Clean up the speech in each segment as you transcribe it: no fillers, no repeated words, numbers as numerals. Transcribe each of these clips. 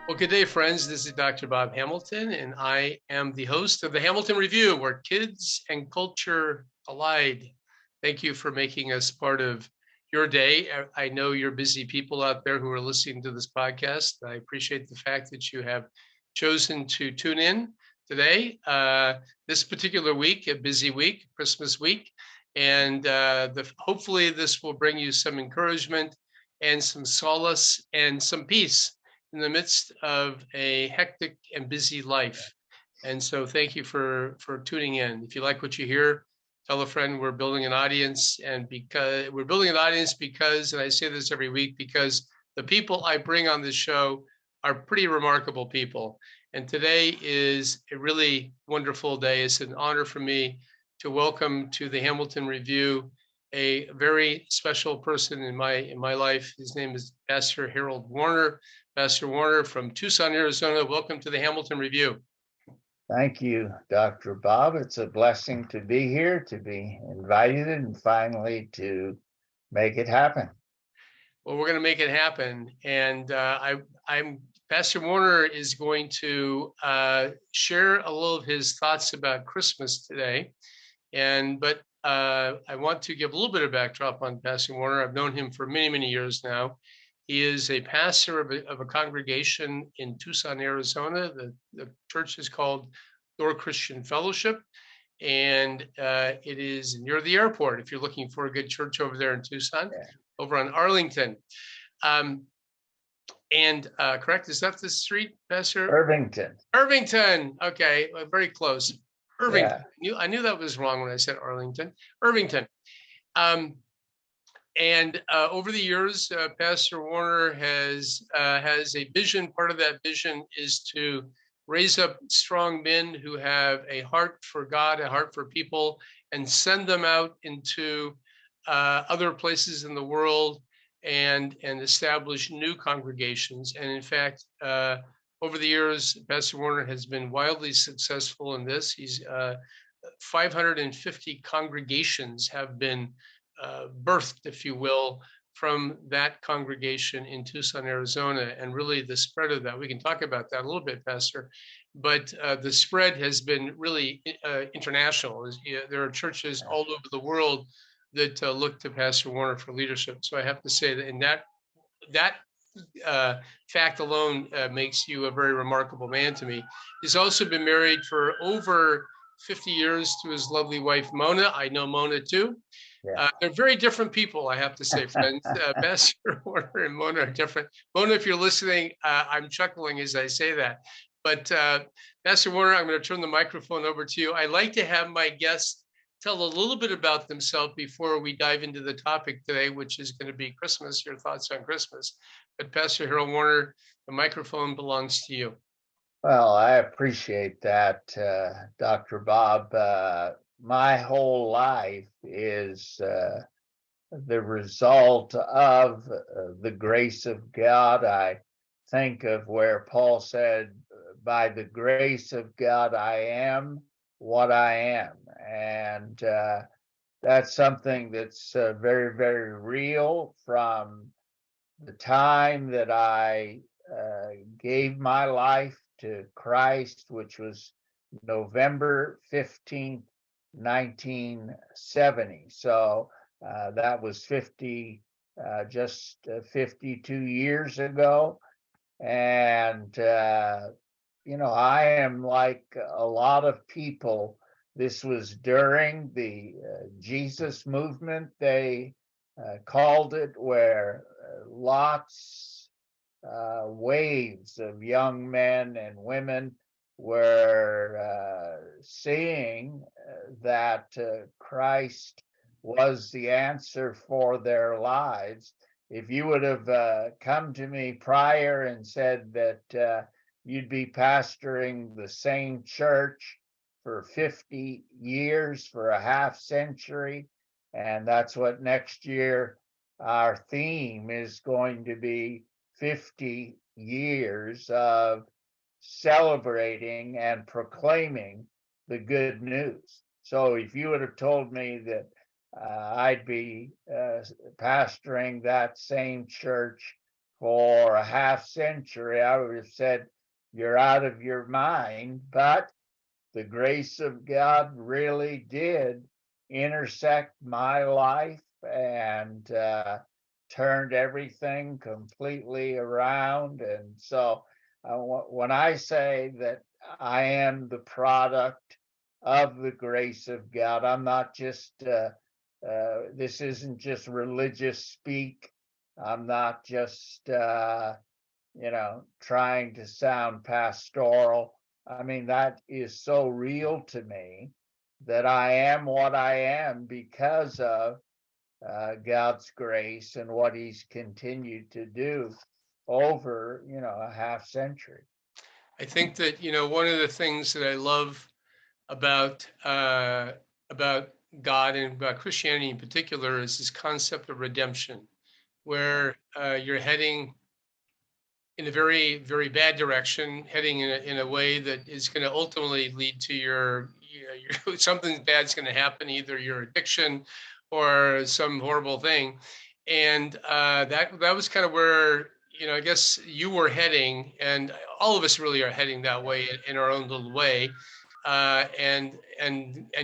Well, good day, friends. This is Dr. Bob Hamilton, and I am the host of the Hamilton Review, where kids and culture collide. Thank you for making us part of your day. I know you're busy people out there who are listening to this podcast. I appreciate the fact that you have chosen to tune in today. This particular week, a busy week, Christmas week, and hopefully this will bring you some encouragement and some solace and some peace in the midst of a hectic and busy life. And so thank you for tuning in. If you like what you hear, tell a friend. We're building an audience, and because, and I say this every week, because the people I bring on this show are pretty remarkable people. And today is a really wonderful day. It's an honor for me to welcome to the Hamilton Review a very special person in my life. His name is Pastor Harold Warner. Pastor Warner from Tucson, Arizona. Welcome to the Hamilton Review. Thank you, Dr. Bob. It's a blessing to be here, to be invited, and finally to make it happen. Well, we're going to make it happen. And I'm Pastor Warner is going to share a little of his thoughts about Christmas today. But I want to give a little bit of backdrop on Pastor Warner. I've known him for many, many years now. He is a pastor of a congregation in Tucson, Arizona. The church is called Door Christian Fellowship, and it is near the airport if you're looking for a good church over there in Tucson, over on Arlington. Correct, is that the street, Pastor? Irvington. Irvington. Okay, very close. Irvington. Yeah. I knew that was wrong when I said Arlington. Irvington. Over the years, Pastor Warner has a vision. Part of that vision is to raise up strong men who have a heart for God, a heart for people, and send them out into other places in the world and establish new congregations. And in fact, over the years, Pastor Warner has been wildly successful in this. He's 550 congregations have been birthed, if you will, from that congregation in Tucson, Arizona, and really the spread of that. We can talk about that a little bit, Pastor, but the spread has been really international. There are churches all over the world that look to Pastor Warner for leadership. So I have to say that in that fact alone makes you a very remarkable man to me. He's also been married for over 50 years to his lovely wife, Mona. I know Mona too. Yeah. They're very different people, I have to say, friends. Pastor Warner and Mona are different. Mona, if you're listening, I'm chuckling as I say that. But Pastor Warner, I'm going to turn the microphone over to you. I like to have my guests tell a little bit about themselves before we dive into the topic today, which is going to be Christmas, your thoughts on Christmas. But Pastor Harold Warner, the microphone belongs to you. Well, I appreciate that, Dr. Bob. My whole life is the result of the grace of God. I think of where Paul said, by the grace of God, I am what I am. And that's something that's very, very real from the time that I gave my life to Christ, which was November 15th, 1970. So that was 52 years ago. And, I am like a lot of people. This was during the Jesus movement, they called it, where lots, waves of young men and women were seeing that Christ was the answer for their lives. If you would have come to me prior and said that you'd be pastoring the same church for 50 years, for a half century, and that's what next year our theme is going to be, 50 years of celebrating and proclaiming the good news. So if you would have told me that I'd be pastoring that same church for a half century, I would have said, you're out of your mind. But the grace of God really did intersect my life and turned everything completely around. And so when I say that I am the product of the grace of God, I'm not just, this isn't just religious speak. I'm not just, trying to sound pastoral. I mean, that is so real to me that I am what I am because of God's grace and what He's continued to do over, a half century. I think that, one of the things that I love about about God and about Christianity in particular is this concept of redemption, where you're heading in a very, very bad direction, heading in a way that is going to ultimately lead to something bad's going to happen, either your addiction or some horrible thing. And that was kind of where, I guess you were heading, and all of us really are heading that way in our own little way. And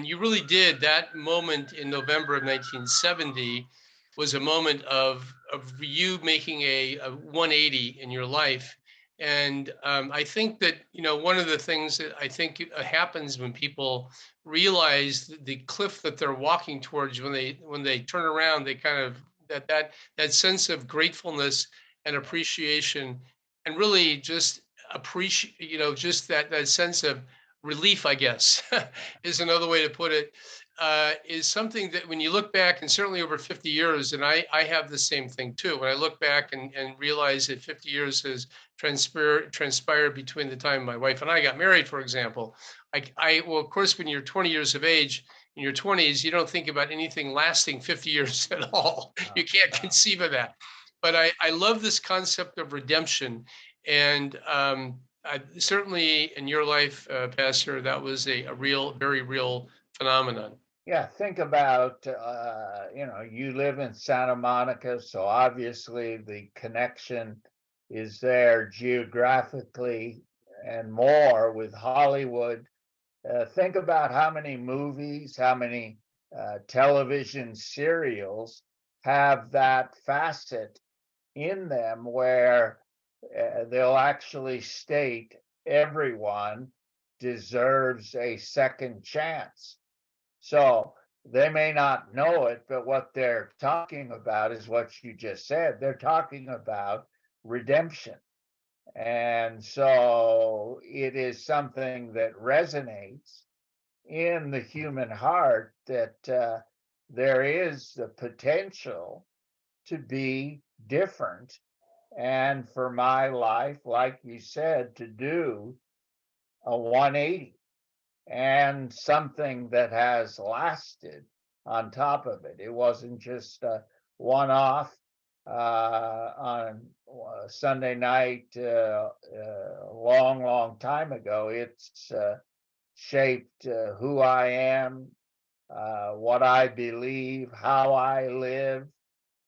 you really did. That moment in November of 1970 was a moment of you making a 180 in your life. And I think that, one of the things that I think happens when people realize the cliff that they're walking towards, when they turn around, they kind of that sense of gratefulness and appreciation, and really just appreciate, just that sense of relief, I guess, is another way to put it, is something that when you look back, and certainly over 50 years, and I have the same thing too, when I look back and realize that 50 years has transpired between the time my wife and I got married, for example. Well, of course, when you're 20 years of age, in your 20s, you don't think about anything lasting 50 years at all. You can't conceive of that. But I love this concept of redemption. And certainly in your life, Pastor, that was a real, very real phenomenon. Yeah, think about, you live in Santa Monica, so obviously the connection is there geographically and more with Hollywood. Think about how many movies, how many television serials have that facet in them where they'll actually state everyone deserves a second chance. So they may not know it, but what they're talking about is what you just said. They're talking about redemption. And so it is something that resonates in the human heart that there is the potential to be different. And for my life, like you said, to do a 180 and something that has lasted on top of it. It wasn't just a one off on Sunday night a long, long time ago. It's shaped who I am, what I believe, how I live,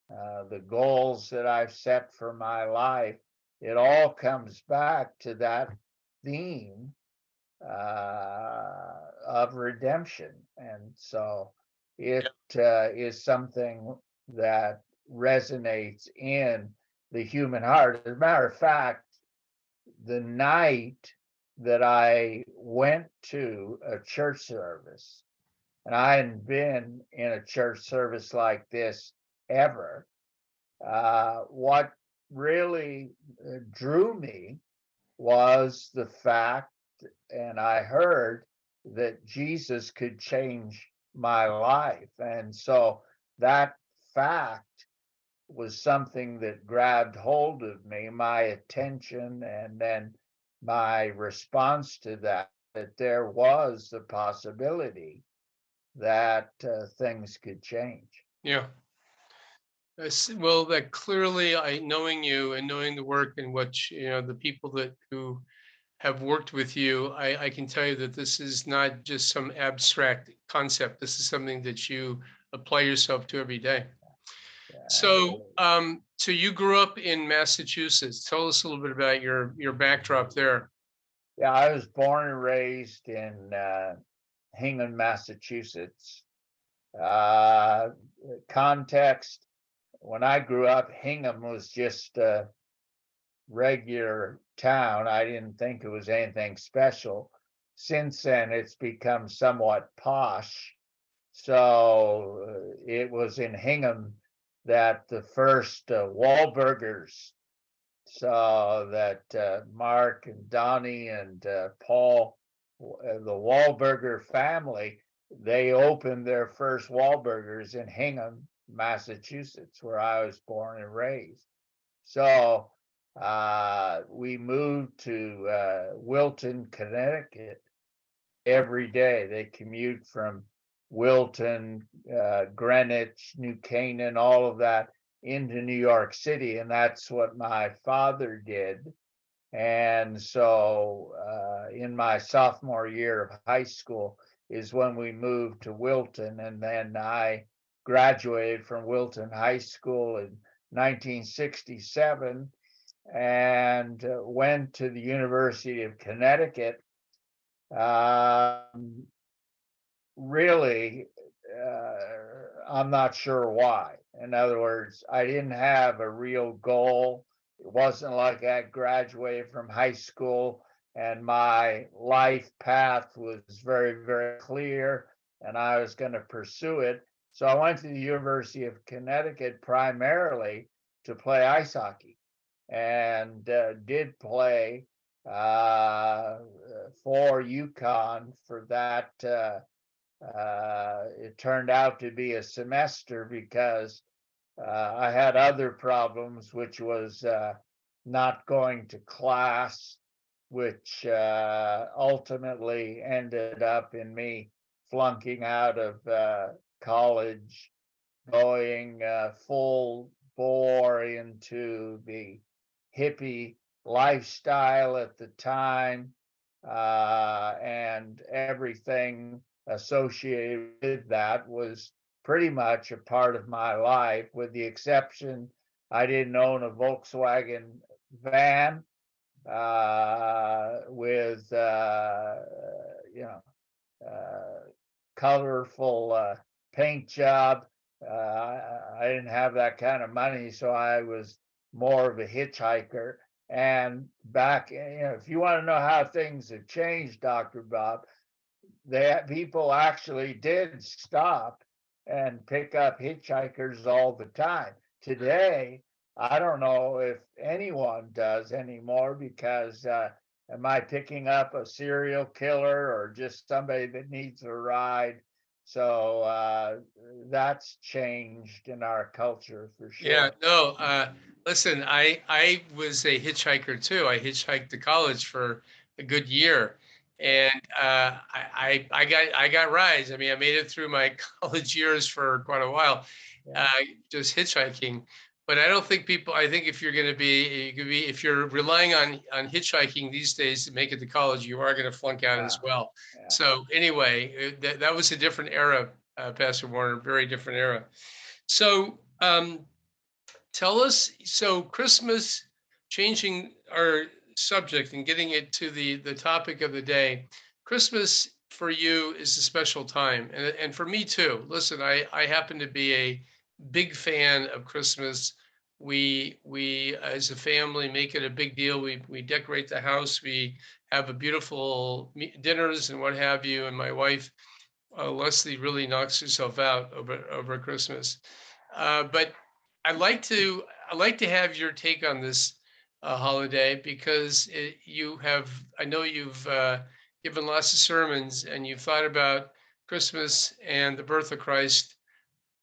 the goals that I've set for my life. It all comes back to that theme of redemption. And so it is something that resonates in the human heart. As a matter of fact, the night that I went to a church service, and I hadn't been in a church service like this ever, what really drew me was the fact, and I heard that Jesus could change my life. And so that fact was something that grabbed hold of me, my attention, and then my response to that, that there was the possibility that things could change. Yeah. Well, that clearly, knowing you and knowing the work and the people who have worked with you, I can tell you that this is not just some abstract concept. This is something that you apply yourself to every day. So, so you grew up in Massachusetts. Tell us a little bit about your backdrop there. Yeah, I was born and raised in Hingham, Massachusetts. Uh, Context: when I grew up, Hingham was just a regular town. I didn't think it was anything special. Since then, it's become somewhat posh. So it was in Hingham that the first Wahlburgers, so that Mark and Donnie and Paul, the Wahlburger family, they opened their first Wahlburgers in Hingham, Massachusetts, where I was born and raised. So we moved to Wilton, Connecticut every day. They commute from Wilton, Greenwich, New Canaan, all of that into New York City. And that's what my father did. And so in my sophomore year of high school is when we moved to Wilton. And then I graduated from Wilton High School in 1967 and went to the University of Connecticut. Really, I'm not sure why. In other words, I didn't have a real goal. It wasn't like I graduated from high school and my life path was very, very clear and I was going to pursue it. So I went to the University of Connecticut primarily to play ice hockey and did play for UConn for that. It turned out to be a semester because I had other problems, which was not going to class, which ultimately ended up in me flunking out of college, going full bore into the hippie lifestyle at the time, and everything associated with that was pretty much a part of my life, with the exception I didn't own a Volkswagen van with you know colorful paint job. I didn't have that kind of money, so I was more of a hitchhiker. And back, if you want to know how things have changed, Dr. Bob, people actually did stop and pick up hitchhikers all the time. Today, I don't know if anyone does anymore because am I picking up a serial killer or just somebody that needs a ride? So that's changed in our culture for Yeah, sure. no, listen, I was a hitchhiker too. I hitchhiked to college for a good year. Yeah, And I got rides. I mean, I made it through my college years for quite a while, yeah, uh, just hitchhiking. But I don't think people, I think if you're going to be, you could be, if you're relying on hitchhiking these days to make it to college, you are going to flunk out yeah, as well. yeah. So anyway, that was a different era, Pastor Warner, very different era. So, tell us, so Christmas, changing our subject and getting it to the topic of the day. Christmas for you is a special time, and for me too. Listen, I happen to be a big fan of Christmas. We as a family make it a big deal. We decorate the house. We have a beautiful dinners and what have you. And my wife Leslie really knocks herself out over Christmas. But I'd like to I'd like to have your take on this holiday because I know you've given lots of sermons and you've thought about Christmas and the birth of Christ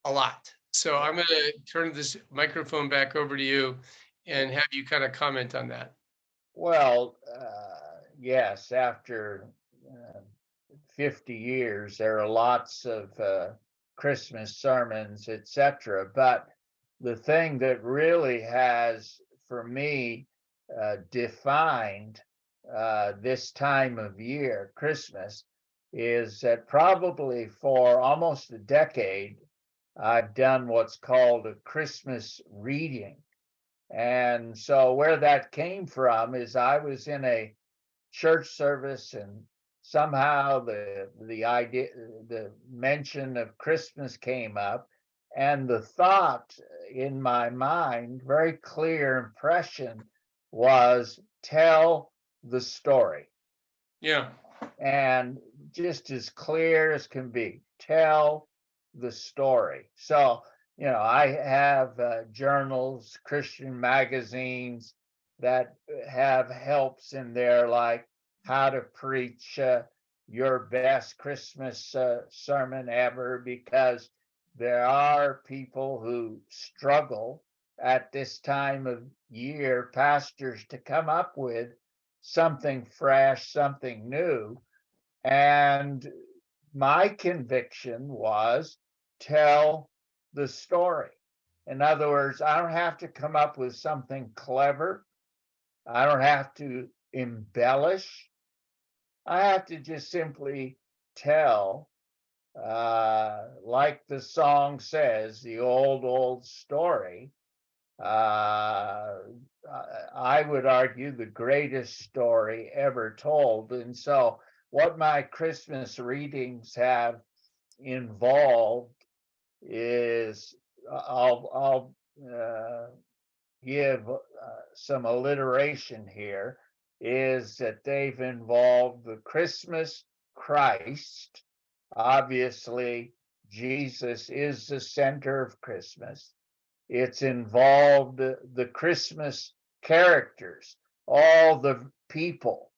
a lot. So I'm Yeah. going to turn this microphone back over to you and have you kind of comment on that. Well, yes, after uh, 50 years, there are lots of Christmas sermons, etc. But the thing that really has, for me, defined this time of year, Christmas, is that probably for almost a decade, I've done what's called a Christmas reading. And so where that came from is I was in a church service, and somehow the mention of Christmas came up, and the thought in my mind, very clear impression, was tell the story. Yeah. And just as clear as can be, tell the story. So, I have journals, Christian magazines that have helps in there, like how to preach your best Christmas sermon ever, because there are people who struggle at this time of year, pastors, to come up with something fresh, something new. And my conviction was tell the story. In other words, I don't have to come up with something clever. I don't have to embellish. I have to just simply tell, like the song says, the old story. I would argue the greatest story ever told. And so, what my Christmas readings have involved is I'll give some alliteration here, is that they've involved the Christmas Christ. Obviously, Jesus is the center of Christmas. It's involved the Christmas characters, all the people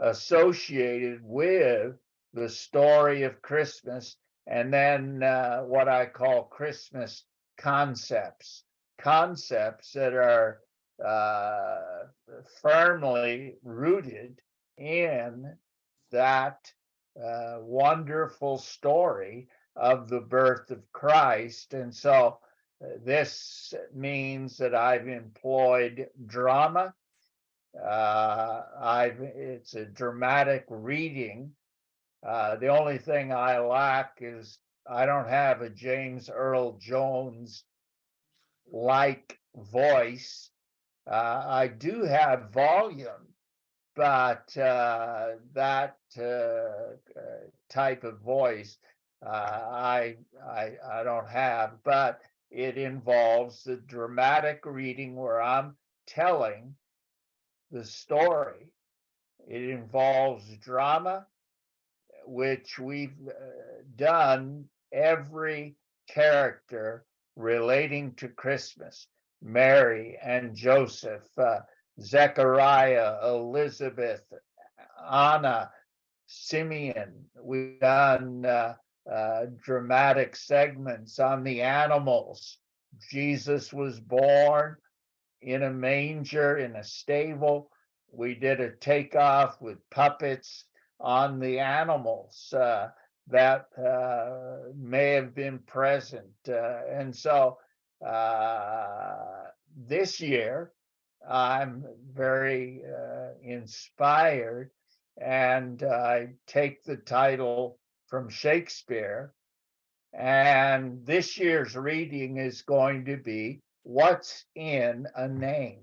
associated with the story of Christmas, and then what I call Christmas concepts, concepts that are firmly rooted in that wonderful story of the birth of Christ. And so this means that I've employed drama. It's a dramatic reading. The only thing I lack is I don't have a James Earl Jones like voice. I do have volume, but that type of voice I don't have. But it involves the dramatic reading where I'm telling the story. It involves drama, which we've done every character relating to Christmas: Mary and Joseph, Zechariah, Elizabeth, Anna, Simeon. We've done dramatic segments on the animals. Jesus was born in a manger, in a stable. We did a takeoff with puppets on the animals that may have been present. And so this year, I'm very inspired, and I take the title from Shakespeare. And this year's reading is going to be What's in a Name?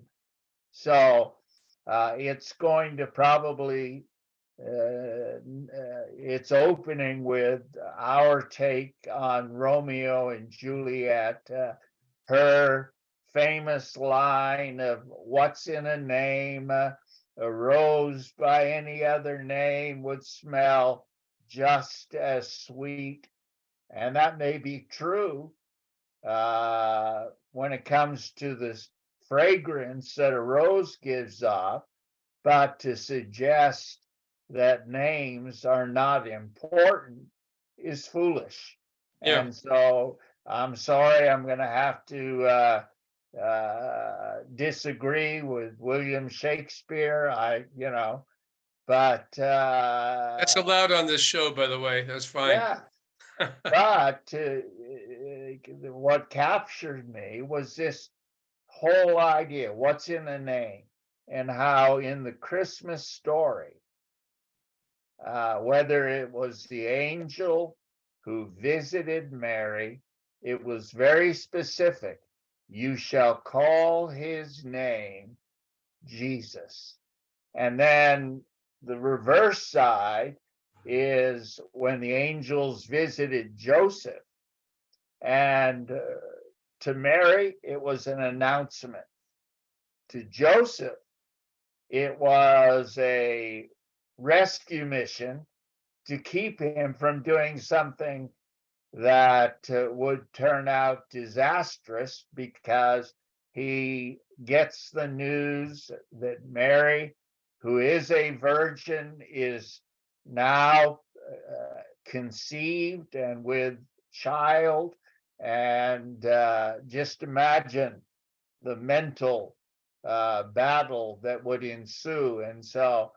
So it's going to probably, it's opening with our take on Romeo and Juliet, her famous line of what's in a name, a rose by any other name would smell just as sweet. And that may be true when it comes to the fragrance that a rose gives off, but to suggest that names are not important is foolish. Yeah. And so I'm sorry, I'm going to have to disagree with William Shakespeare. But That's allowed on this show, by the way. That's fine. yeah. But what captured me was this whole idea: what's in a name? And how in the Christmas story, whether it was the angel who visited Mary, it was very specific. You shall call his name Jesus. And then the reverse side is when the angels visited Joseph, and to Mary, it was an announcement. To Joseph, it was a rescue mission to keep him from doing something that would turn out disastrous, because he gets the news that Mary, who is a virgin, is now conceived and with child. And just imagine the mental battle that would ensue. And so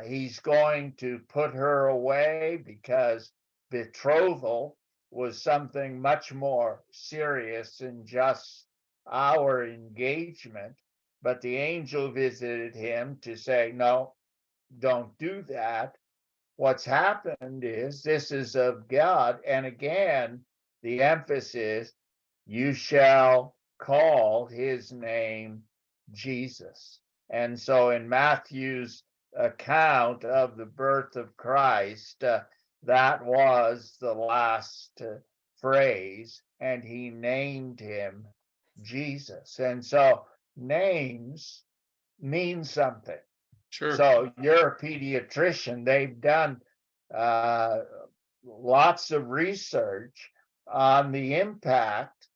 he's going to put her away, because betrothal was something much more serious than just our engagement. But the angel visited him to say, no, don't do that. What's happened is this is of God. And again, the emphasis, you shall call his name Jesus. And so in Matthew's account of the birth of Christ, that was the last phrase, and he named him Jesus. And so names mean something. Sure. So you're a pediatrician. They've done lots of research on the impact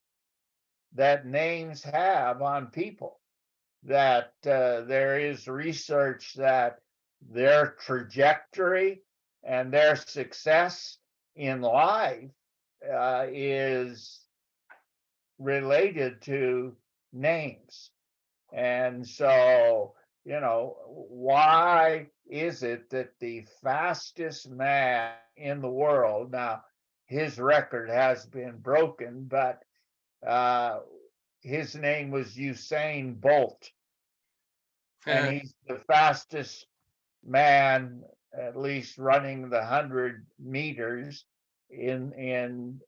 that names have on people. That there is research that their trajectory and their success in life is related to names. And so, why is it that the fastest man in the world, now his record has been broken, but his name was Usain Bolt, and he's the fastest man, at least running the 100 meters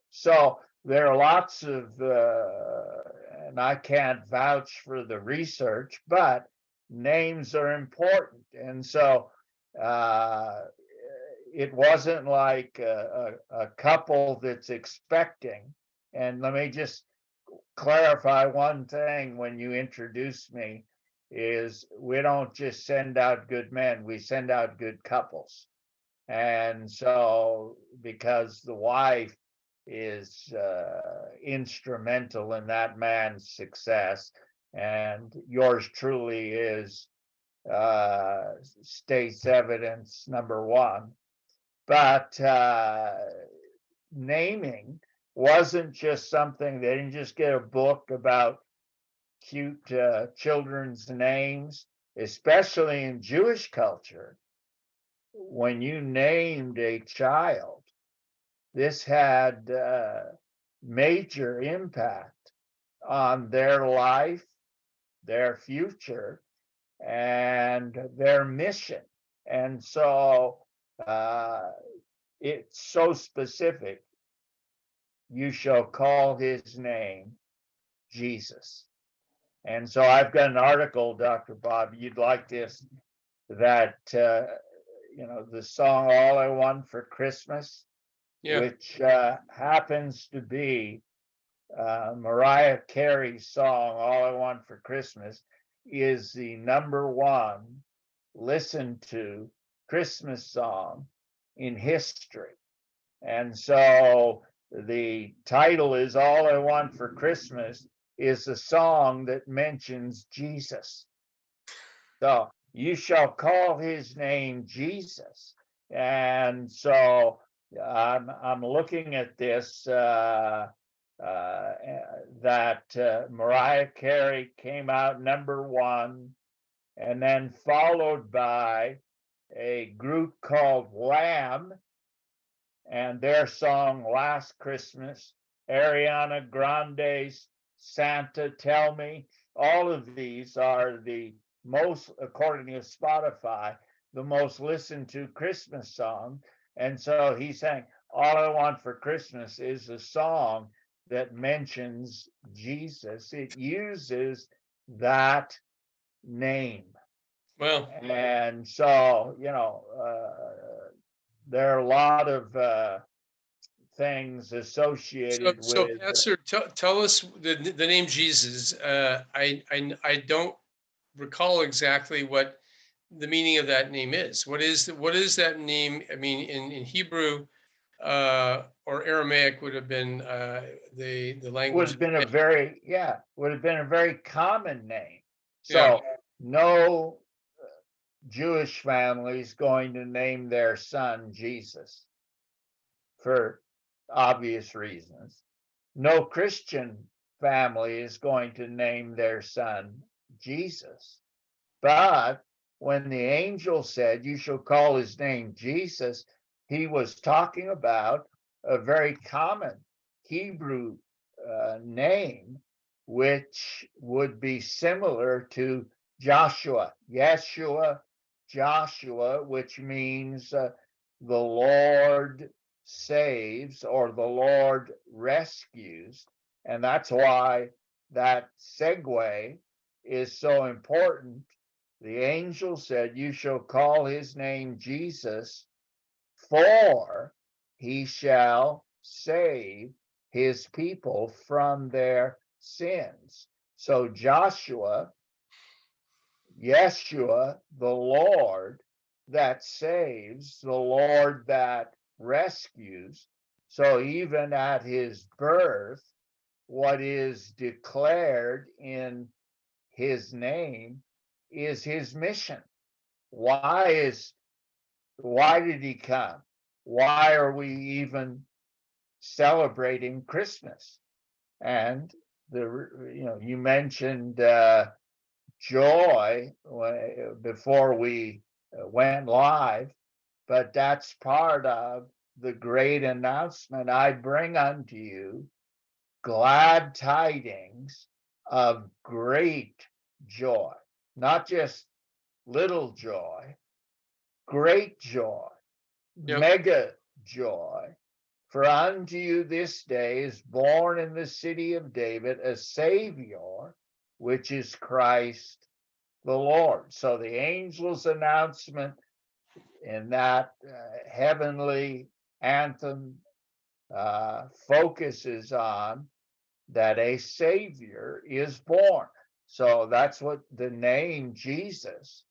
so there are lots of and I can't vouch for the research, but names are important. And so it wasn't like a couple that's expecting. And let me just clarify one thing when you introduce me, is we don't just send out good men, we send out good couples. And so because the wife is instrumental in that man's success, and yours truly is state's evidence number one. But naming wasn't just something, they didn't just get a book about cute children's names, especially in Jewish culture. When you named a child, this had major impact on their life, their future, and their mission. And so it's so specific. You shall call his name Jesus. And so I've got an article, Dr. Bob, you'd like this, that, the song All I Want for Christmas, which happens to be Mariah Carey's song, All I Want for Christmas, is the number one listened to Christmas song in history. And so the title is All I Want for Christmas, is a song that mentions Jesus. So you shall call his name Jesus. And so I'm looking at this, that Mariah Carey came out number one, and then followed by a group called Wham, and their song Last Christmas, Ariana Grande's Santa Tell Me. All of these are the most, according to Spotify, the most listened to Christmas song. And so he's saying, All I Want for Christmas is a song that mentions Jesus. It uses that name. Well, And so, there are a lot of things so associated so with. Pastor, tell us the name Jesus. I don't recall exactly what the meaning of that name is. What is that name? I mean, in Hebrew or Aramaic would have been the Would language. have been a very, yeah, would have been a very common name. Yeah, So no Jewish family is going to name their son Jesus for obvious reasons. No Christian family is going to name their son Jesus. But when the angel said, "You shall call his name Jesus," he was talking about a very common Hebrew name, which would be similar to Joshua, Yeshua, Joshua, which means the Lord saves or the Lord rescues. And that's why that segue is so important. The angel said, "You shall call his name Jesus, for he shall save his people from their sins." So Joshua, Yeshua, the Lord that saves, the Lord that rescues. So even at his birth, what is declared in his name is his mission. Why did he come? Why are we even celebrating Christmas? And you mentioned joy before we went live, but that's part of the great announcement: "I bring unto you glad tidings of great joy," not just little joy, great joy, yep. mega joy. "For unto you this day is born in the city of David a Savior, which is Christ the Lord." So the angel's announcement in that heavenly anthem focuses on that a Savior is born. So that's what the name Jesus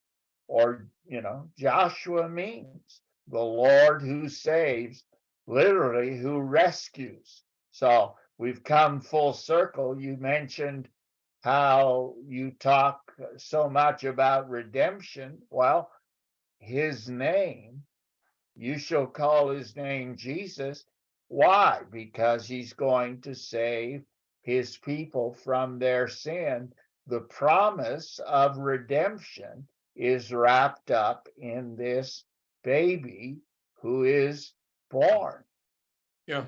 or Joshua means: the Lord who saves, literally who rescues. So we've come full circle. You mentioned how you talk so much about redemption. Well, his name, "You shall call his name Jesus." Why? Because he's going to save his people from their sin. The promise of redemption is wrapped up in this baby who is born. Yeah.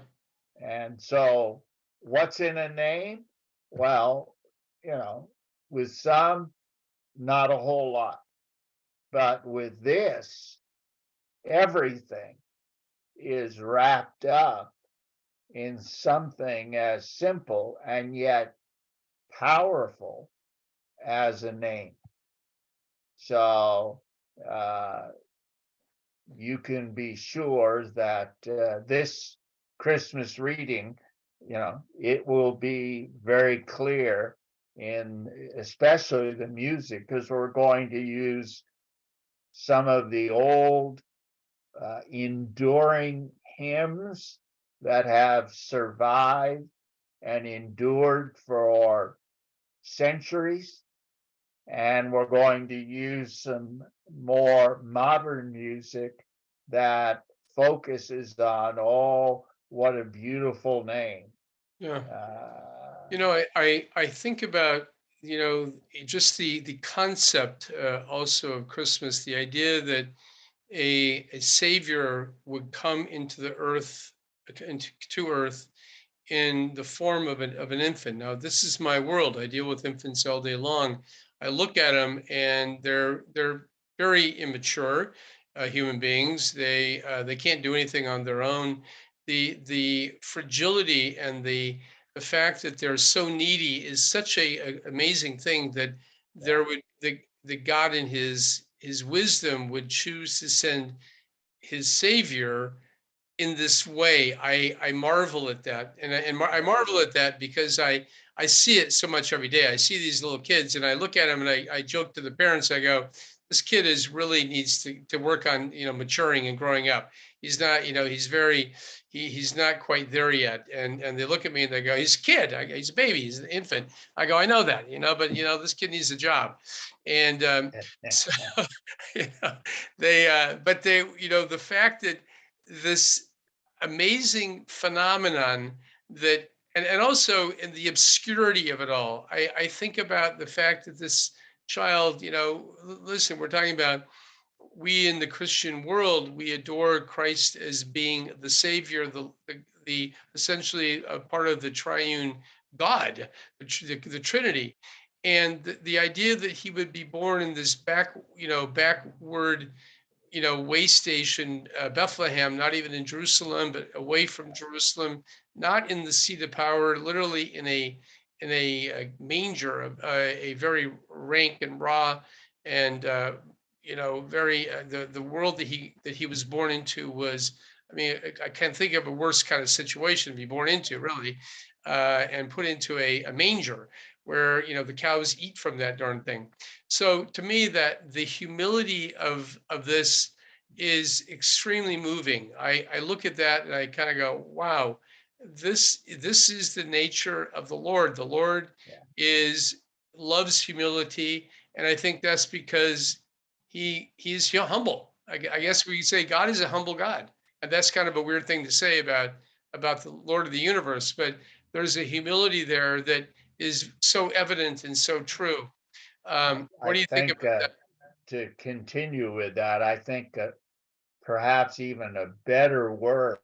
And so, what's in a name? Well, with some, not a whole lot. But with this, everything is wrapped up in something as simple and yet powerful as a name. So uh, you can be sure that this Christmas reading, it will be very clear in especially the music, because we're going to use some of the old enduring hymns that have survived and endured for centuries. And we're going to use some more modern music that focuses on, oh, what a beautiful name. Yeah. Uh, I think about, just the concept also of Christmas, the idea that a savior would come into the earth, to earth in the form of an infant. Now, this is my world. I deal with infants all day long. I look at them and they're very immature human beings. They can't do anything on their own. the fragility and the fact that they're so needy is such a amazing thing that Yeah. there would the God in his wisdom would choose to send his savior in this way. I marvel at that, and I Yeah. marvel at that because I see it so much every day. I see these little kids, and I look at them, and I joke to the parents. I go, "This kid is really needs to work on maturing and growing up. He's not he's very he's not quite there yet." And they look at me and they go, "He's a kid. He's a baby. He's an infant." I go, "I know that, but this kid needs a job," and so you know, but they the fact that this amazing phenomenon that and also in the obscurity of it all. I think about the fact that this child, listen, we're talking about we in the Christian world, we adore Christ as being the Savior, the essentially a part of the triune God, the Trinity. And the idea that he would be born in this backward way station, Bethlehem, not even in Jerusalem, but away from Jerusalem, not in the seat of power, literally in a manger, a very rank and raw, and very the world that he was born into was. I mean, I can't think of a worse kind of situation to be born into, really, and put into a manger where the cows eat from that darn thing. So to me, that the humility of this is extremely moving. I look at that and I kind of go, wow, this is the nature of the Lord. The Lord Yeah. is loves humility, and I think that's because he's humble. I Yeah. guess we could say God is a humble God, and that's kind of a weird thing to say about the Lord of the universe, but there's a humility there that is so evident and so true. What I do you think think about that? to continue with that, I think perhaps even a better word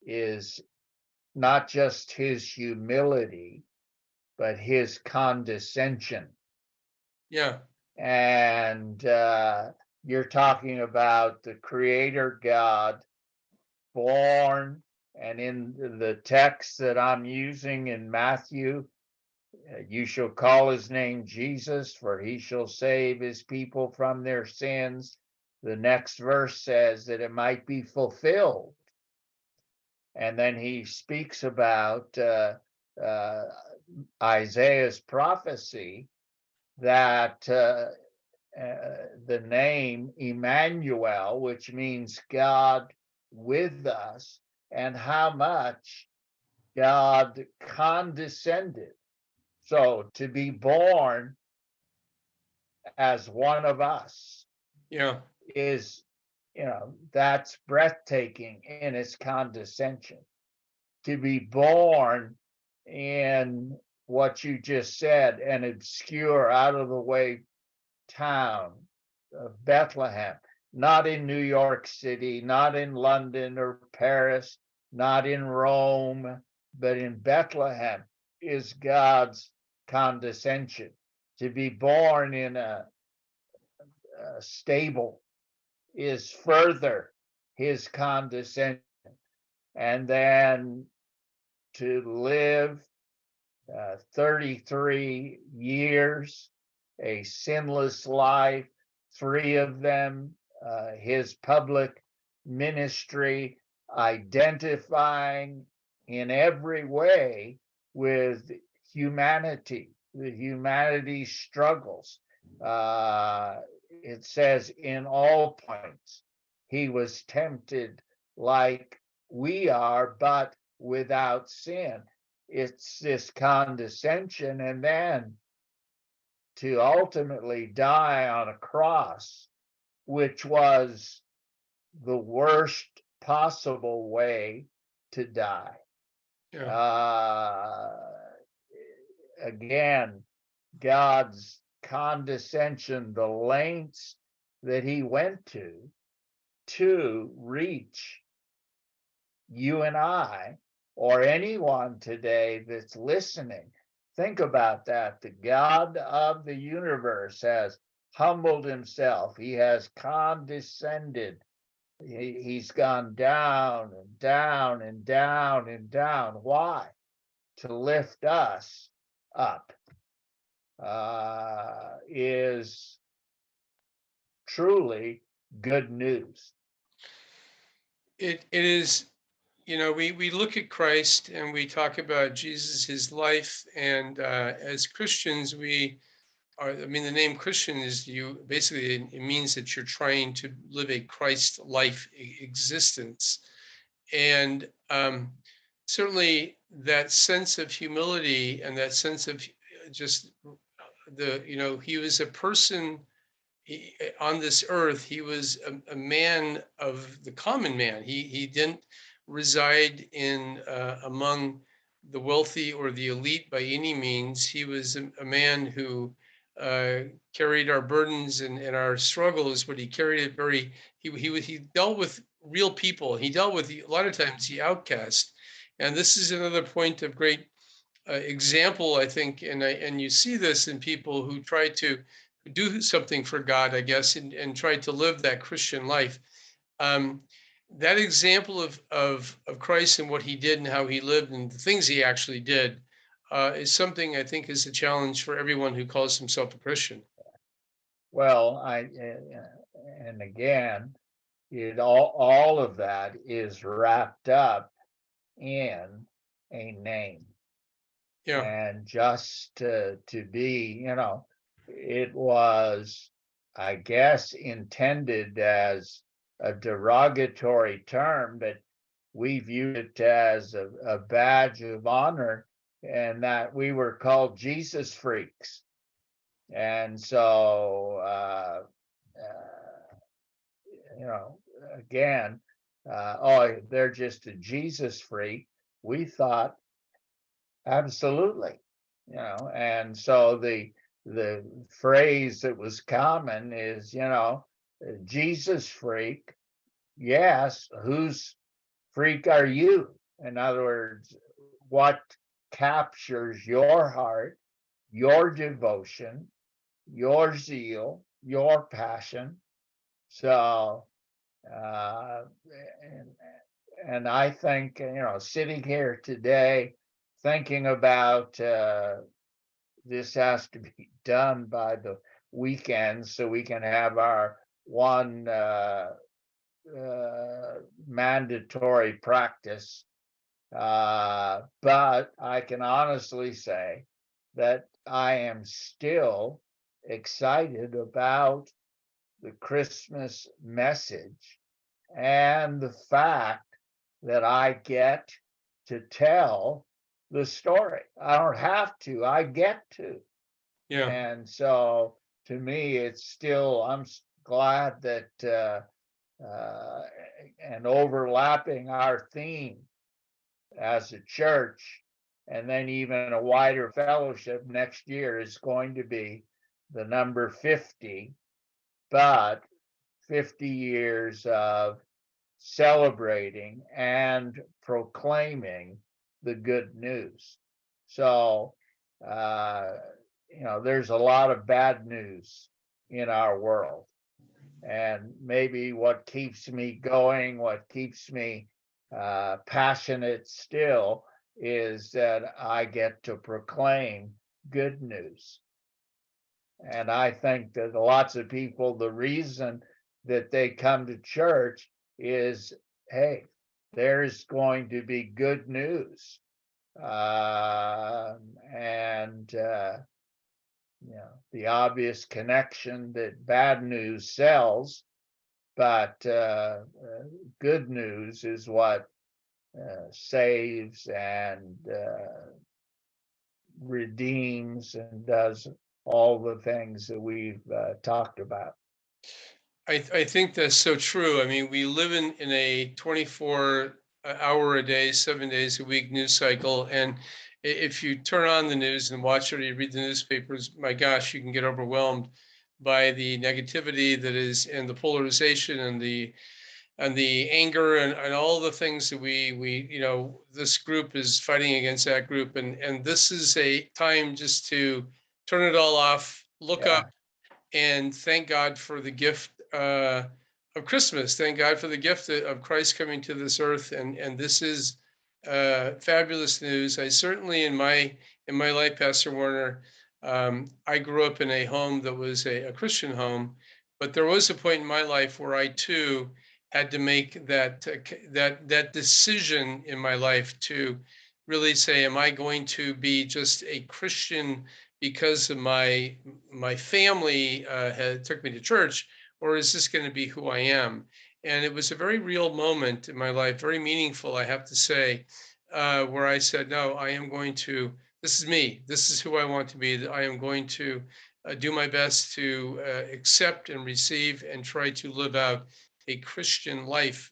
is not just his humility, but his condescension. Yeah, And you're talking about the Creator God born, and in the text that I'm using in Matthew, you shall call his name Jesus, for he shall save his people from their sins. The next verse says that it might be fulfilled. And then he speaks about uh, Isaiah's prophecy that the name Emmanuel, which means God with us, and how much God condescended. So to be born as one of us yeah, is, that's breathtaking in its condescension. To be born in what you just said, an obscure, out of the way town of Bethlehem, not in New York City, not in London or Paris, not in Rome, but in Bethlehem is God's condescension. To be born in a stable is further his condescension. And then to live 33 years, a sinless life, three of them, his public ministry, identifying in every way with humanity, the humanity struggles. It says, in all points, he was tempted like we are, but without sin. It's this condescension, and then to ultimately die on a cross, which was the worst possible way to die. yeah, Uh, Again, God's condescension, the lengths that he went to reach you and I, or anyone today that's listening. Think about that. The God of the universe has humbled himself, he has condescended He's gone down and down and down and down. Why? To lift us up is truly good news. It is, we look at Christ and we talk about Jesus, his life, and as Christians, the name Christian is basically, it means that you're trying to live a Christ life existence. And certainly that sense of humility and that sense of just he was a person on this earth. He was a man of the common man. He didn't reside in among the wealthy or the elite by any means. He was a man who carried our burdens and our struggles, but he carried it very. He dealt with real people. He dealt with a lot of times the outcast, and this is another point of great example, I think, and you see this in people who try to do something for God, I guess, and try to live that Christian life. Um, that example of Christ and what he did and how he lived and the things he actually did is something I think is a challenge for everyone who calls himself a Christian. Well, and again, all of that is wrapped up in a name. Yeah. And just to be, it was, I guess, intended as a derogatory term, but we viewed it as a badge of honor, and that we were called Jesus freaks. And so, again, oh, they're just a Jesus freak. We thought, absolutely, and so the phrase that was common is, Jesus freak. Yes, whose freak are you? In other words, what captures your heart, your devotion, your zeal, your passion? So, uh, and, and I think, sitting here today, thinking about this has to be done by the weekend so we can have our one mandatory practice. But I can honestly say that I am still excited about the Christmas message and the fact that I get to tell the story. I don't have to, I get to. Yeah. And so to me, it's still, I'm glad that, and overlapping our theme as a church, and then even a wider fellowship next year is going to be the number 50, but 50 years of celebrating and proclaiming the good news. So, there's a lot of bad news in our world. And maybe what keeps me going, what keeps me passionate still, is that I get to proclaim good news. And I think that lots of people, the reason that they come to church is, hey, there's going to be good news. And the obvious connection that bad news sells, but good news is what saves and redeems and does all the things that we've talked about. I think that's so true. I mean, we live in a 24 hour a day, 7 days a week news cycle. And if you turn on the news and watch it or you read the newspapers, my gosh, you can get overwhelmed by the negativity that is and the polarization and the anger and all the things that this group is fighting against that group. And this is a time just to turn it all off, look Yeah. up and thank God for the gift of Christmas. Thank God for the gift of Christ coming to this earth, and this is fabulous news. I certainly in my life, Pastor Warner, I grew up in a home that was a Christian home, but there was a point in my life where I too had to make that decision in my life to really say, am I going to be just a Christian because of my family had took me to church, or is this going to be who I am? And it was a very real moment in my life, very meaningful, I have to say, where I said, no, I am going to, this is me, this is who I want to be. I am going to do my best to accept and receive and try to live out a Christian life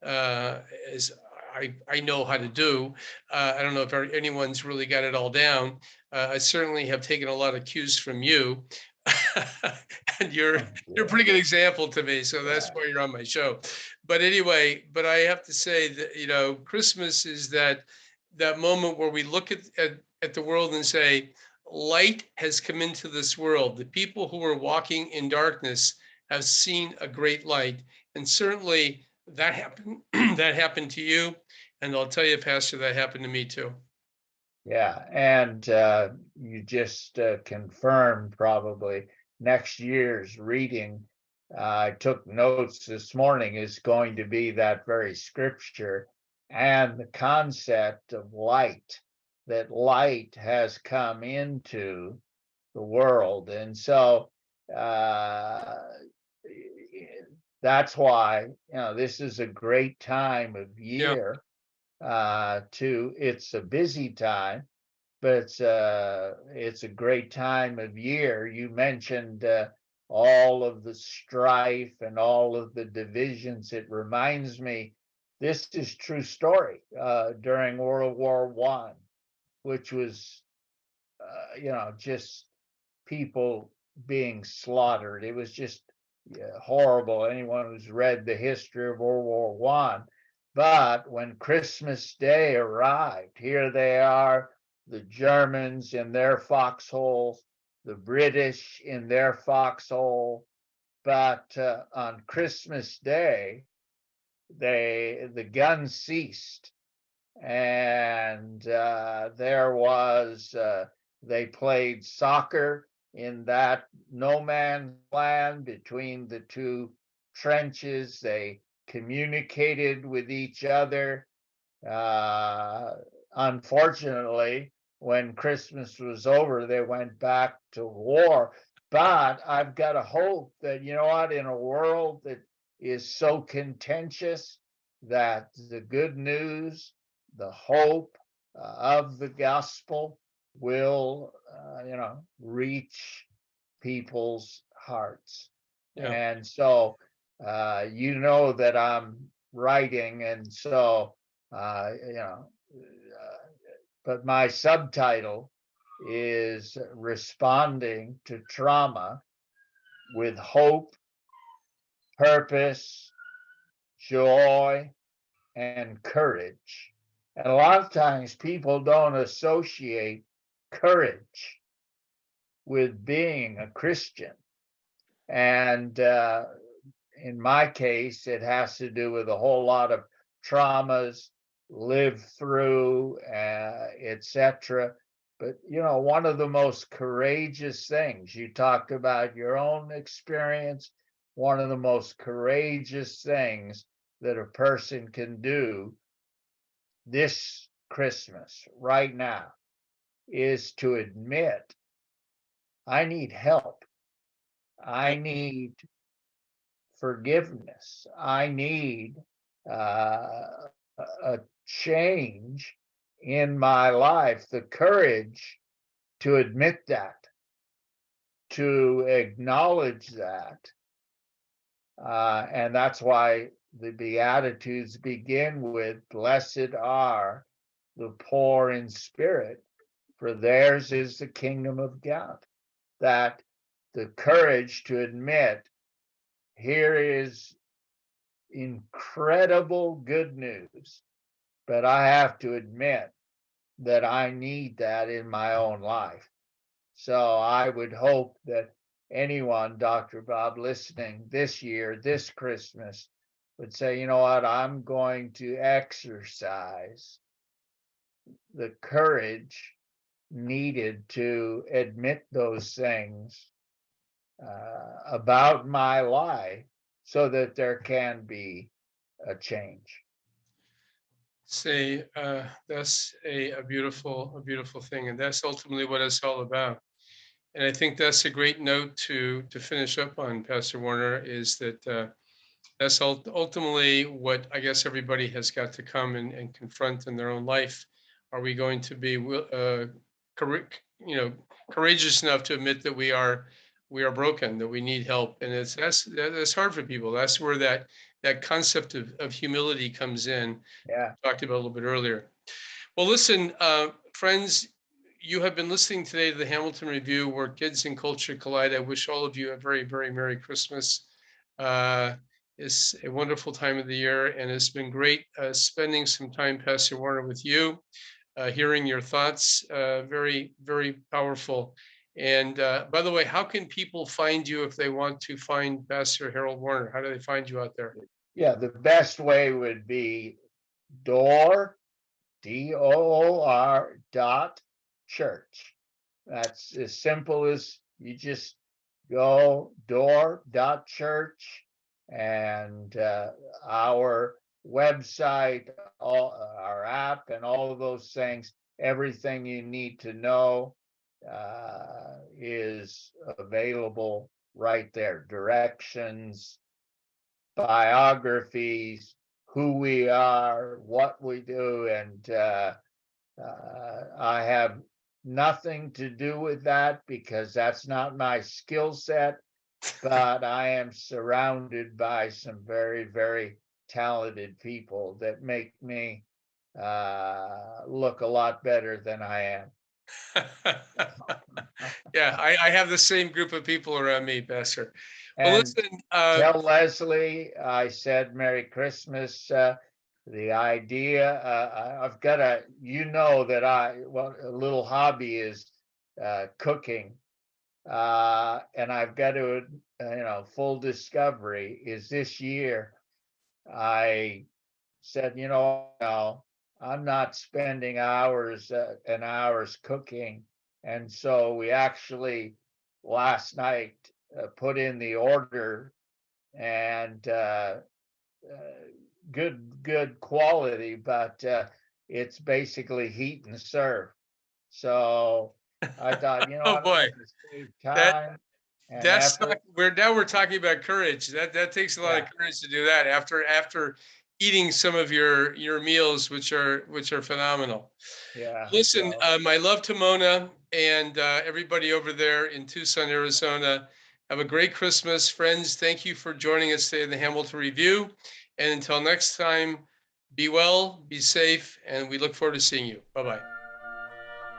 uh, as I know how to do. I don't know if anyone's really got it all down. I certainly have taken a lot of cues from you. And Oh, you're a yeah, pretty good example to me, so that's yeah, why you're on my show. But anyway, but I have to say that, Christmas is that moment where we look at the world and say, light has come into this world. The people who were walking in darkness have seen a great light. And certainly that happened that happened to you. And I'll tell you, Pastor, that happened to me too. yeah. And you just confirmed probably next year's reading. I took notes this morning is going to be that very scripture and the concept of light, that light has come into the world. And so uh, that's why, this is a great time of Yeah, year it's a busy time, but it's a great time of year. You mentioned all of the strife and all of the divisions. It reminds me, this is true story during World War One, which was just people being slaughtered. It was just horrible. Anyone who's read the history of World War One. But when Christmas Day arrived, here they are, the Germans in their foxholes, the British in their foxhole. But on Christmas Day, the guns ceased, and they played soccer in that no man's land between the two trenches. They communicated with each other. Uh, Unfortunately, when Christmas was over, they went back to war. But I've got a hope that, you know what, in a world that is so contentious, that the good news, the hope of the gospel will, reach people's hearts. yeah, And so, that I'm writing, and so, but my subtitle is Responding to Trauma with Hope, Purpose, Joy, and Courage. And a lot of times people don't associate courage with being a Christian. And in my case, it has to do with a whole lot of traumas lived through, etc. But one of the most courageous things, you talked about your own experience. One of the most courageous things that a person can do this Christmas right now is to admit, I need help. yeah, I need forgiveness. I need uh, a change in my life, the courage to admit that, to acknowledge that. And that's why the Beatitudes begin with, Blessed are the poor in spirit, for theirs is the kingdom of God. That the courage to admit, here is incredible good news, but I have to admit that I need that in my own life. So I would hope that anyone, Dr. Bob, listening this year, this Christmas, would say, you know what, I'm going to exercise the courage needed to admit those things about my life so that there can be a change. Say, that's a beautiful thing, and that's ultimately what it's all about. And I think that's a great note to finish up on, Pastor Warner, is that that's ultimately what I guess everybody has got to come and confront in their own life. Are we going to be, you know, courageous enough to admit that we are broken, that we need help, and that's hard for people. That's where that concept of humility comes in. Yeah. Talked about a little bit earlier. Well, listen, friends, you have been listening today to the Hamilton Review, where kids and culture collide. I wish all of you a very Merry Christmas. Uh, it's a wonderful time of the year, and it's been great spending some time, Pastor Warner, with you, hearing your thoughts. Very powerful. And by the way, how can people find you if they want to find Pastor Harold Warner? How do they find you out there? Yeah, the best way would be door, DOOR church. That's as simple as you just go door.church, and our website, our app, and all of those things, everything you need to know is available right there. Directions, biographies, who we are, what we do, and I have nothing to do with that because that's not my skill set, but I am surrounded by some very talented people that make me look a lot better than I am. Yeah, I have the same group of people around me, Pastor. Well, And listen, tell Leslie I said Merry Christmas. The idea, I've got a, you know, that well, a little hobby is cooking. And I've got to, full discovery is this year. I said, no, I'm not spending hours and hours cooking. And so we actually last night put in the order, and good quality, but it's basically heat and serve. So I thought, oh I'm boy, going to save that time and that's effort. we're talking about courage. That takes a lot of Yeah, courage to do that after eating some of your meals, which are phenomenal. yeah. Listen, So my love to Mona and everybody over there in Tucson, Arizona. Have a great Christmas, friends. Thank you for joining us today in the Hamilton Review. And until next time, be well, be safe, and we look forward to seeing you. Bye bye.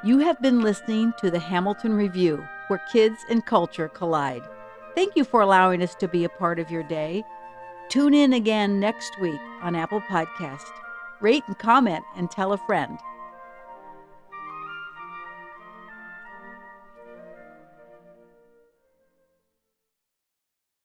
You have been listening to the Hamilton Review, where kids and culture collide. Thank you for allowing us to be a part of your day. Tune in again next week on Apple Podcast. Rate and comment and tell a friend.